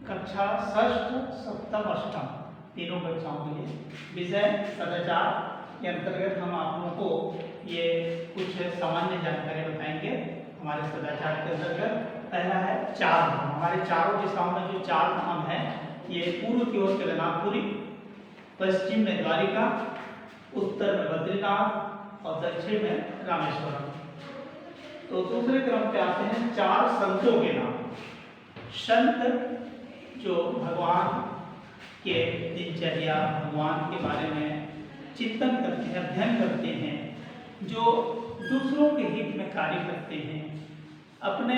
कक्षा षष्ठ सप्तम अष्टम तीनों कक्षाओं के लिए विषय सदाचार के अंतर्गत हम आप लोगों को ये कुछ सामान्य जानकारी बताएंगे। हमारे सदाचार के अंतर्गत पहला है चार धाम। हमारे चारों दिशाओं में जो चार धाम है ये पूर्व की ओर जगन्नाथपुरी, पश्चिम में द्वारिका, उत्तर में बद्रीनाथ और दक्षिण में रामेश्वरम। तो दूसरे क्रम पे आते हैं चार संतों के नाम। संत जो भगवान के दिनचर्या, भगवान के बारे में चिंतन करते हैं, अध्ययन करते हैं, जो दूसरों के हित में कार्य करते हैं, अपने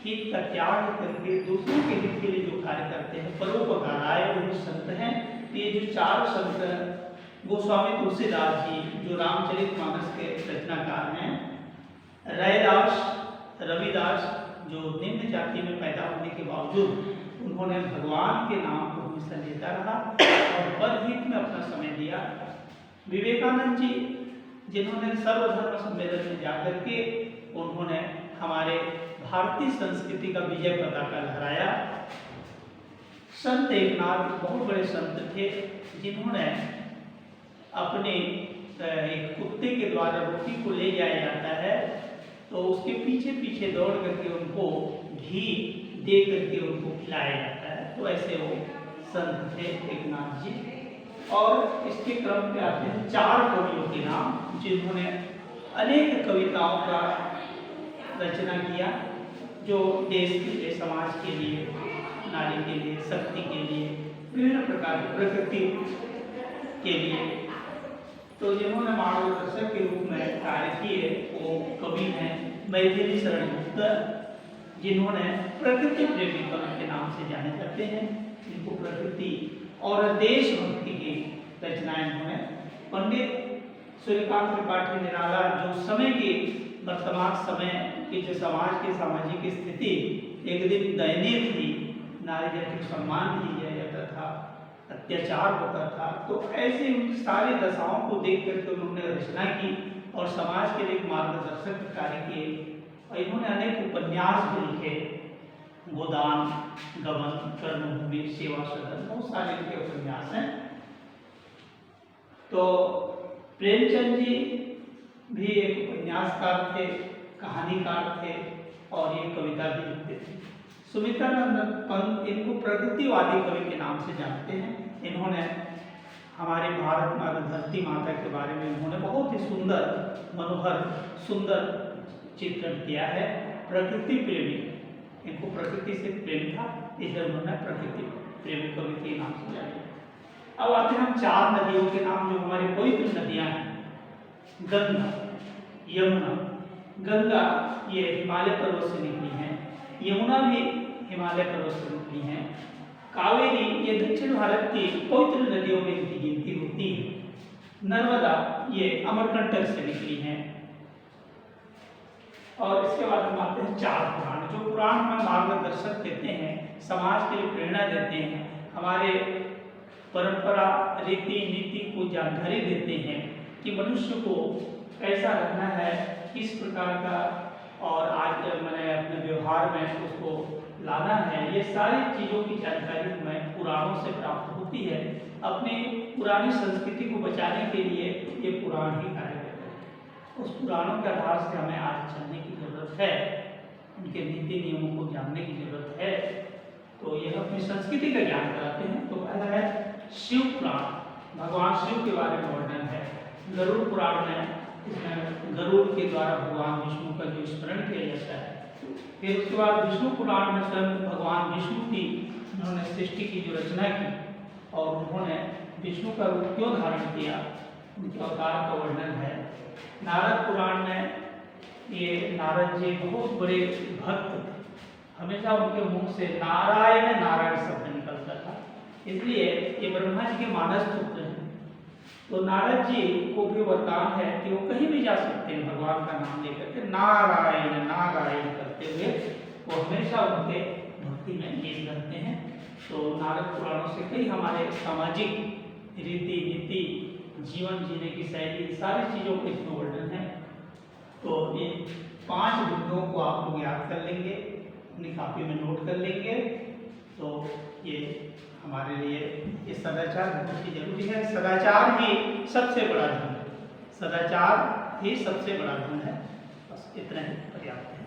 हित का त्याग करके दूसरों के हित के लिए जो कार्य करते हैं, परोपकाराय वो संत हैं। ये जो चार संत गोस्वामी तुलसीदास जी जो रामचरितमानस के रचनाकार हैं, रैदास रविदास जो निम्न जाति में पैदा होने के बावजूद उन्होंने भगवान के नाम को हमेशा लेता रहा और परहित में अपना समय दिया। विवेकानंद जी जिन्होंने सर्वधर्म सम्मेलन में जाकर के उन्होंने हमारे भारतीय संस्कृति का विजय पताका लहराया। संत एकनाथ बहुत बड़े संत थे जिन्होंने अपने एक कुत्ते के द्वारा रोटी को ले जाया जाता है तो उसके पीछे पीछे दौड़ करके उनको घी दे करके उनको खिलाया जाता है। तो ऐसे वो संत थे एकनाथ जी। और इसके क्रम पे आते हैं चार कवियों के नाम जिन्होंने अनेक कविताओं का रचना किया, जो देश के लिए, समाज के लिए, नारी के लिए, शक्ति के लिए, विभिन्न प्रकार की प्रकृति के लिए, तो जिन्होंने मार्गदर्शक के रूप में कार्य किए वो कवि हैं मैथिली शरण गुप्त, जिन्होंने प्रकृति प्रेमी कवि के नाम से जाने जाते हैं, जिनको प्रकृति और देशभक्ति की रचनाएं उन्होंने। पंडित सूर्यकांत त्रिपाठी निराला जो समय की वर्तमान समय की जो समाज की सामाजिक स्थिति एक दिन दयनीय थी, नारी जाति को सम्मान नहीं दिया जाता था, अत्याचार होता था, तो ऐसे उन सारी दशाओं को देख करके उन्होंने रचना की और समाज के लिए एक मार्गदर्शक कार्य किए। और इन्होंने अनेक उपन्यास भी लिखे, गोदान, गबन, कर्मभूमि, सेवा सदन, बहुत सारे इनके उपन्यास हैं। तो प्रेमचंद जी भी एक उपन्यासकार थे, कहानीकार थे और ये कविता भी लिखते थे। सुमित्रानंद पंत इनको प्रकृतिवादी कवि के नाम से जानते हैं। इन्होंने हमारे भारत माता, धरती माता के बारे में उन्होंने बहुत ही सुंदर, मनोहर, सुंदर चित्रण किया है। प्रकृति प्रेमी, इनको प्रकृति से प्रेम था, इसलिए उन्होंने प्रकृति प्रेमी कवि के नाम से जाना। अब आते हैं हम चार नदियों के नाम जो हमारी पवित्र नदियां हैं। गंगा, यमुना। गंगा ये हिमालय पर्वत से निकली है, यमुना भी हिमालय पर्वत से निकली है, कावेरी ये दक्षिण भारत की पवित्र नदियों में इनकी गिनती होती है, नर्मदा ये अमरकंटक से निकली है। और इसके बाद हम आते हैं चार पुराण, जो पुराण हमें मार्गदर्शक देते हैं, समाज के लिए प्रेरणा देते हैं, हमारे परंपरा, रीति नीति को जानकारी देते हैं कि मनुष्य को कैसा रहना है, किस प्रकार का और आज मैंने अपने व्यवहार में उसको लाना है। ये सारी चीज़ों की जानकारी हमें पुराणों से प्राप्त होती है। अपनी पुरानी संस्कृति को बचाने के लिए ये पुराण ही कार्य करते हैं। उस पुराणों के आधार से हमें आज चलने की जरूरत है, उनके नीति नियमों को जानने की जरूरत है। तो ये अपनी संस्कृति का ज्ञान कराते हैं। तो पहला है शिव पुराण, भगवान शिव के बारे में वर्णन है। गरुड़ पुराण में इसमें गरुड़ के द्वारा भगवान विष्णु का जो स्मरण किया जाता है। फिर उसके बाद विष्णु पुराण में स्वयं भगवान विष्णु की उन्होंने सृष्टि की जो रचना की और उन्होंने विष्णु का रूप क्यों धारण किया, उनके अवतार का वर्णन है। नारद पुराण में ये नारद जी बहुत बड़े भक्त थे, हमेशा उनके मुख से नारायण नारायण शब्द निकलता था, इसलिए ये ब्रह्मा जी के मानस पुत्र हैं। तो नारद जी को भी वरदान है कि वो कहीं भी जा सकते हैं भगवान का नाम लेकर के नारायण नारायण करते हुए, वो हमेशा उनके भक्ति में लीन रहते हैं। तो नारद पुराणों से कई हमारे सामाजिक रीति नीति, जीवन जीने की शैली, सारी चीज़ों को इसमें वर्णन है। तो ये 5 बिंदुओं को आप लोग याद कर लेंगे, अपनी कॉपी में नोट कर लेंगे। तो ये हमारे लिए ये सदाचार बहुत ही जरूरी है। सदाचार ही सबसे बड़ा धन है, सदाचार ही सबसे बड़ा धन है। बस इतना ही पर्याप्त है।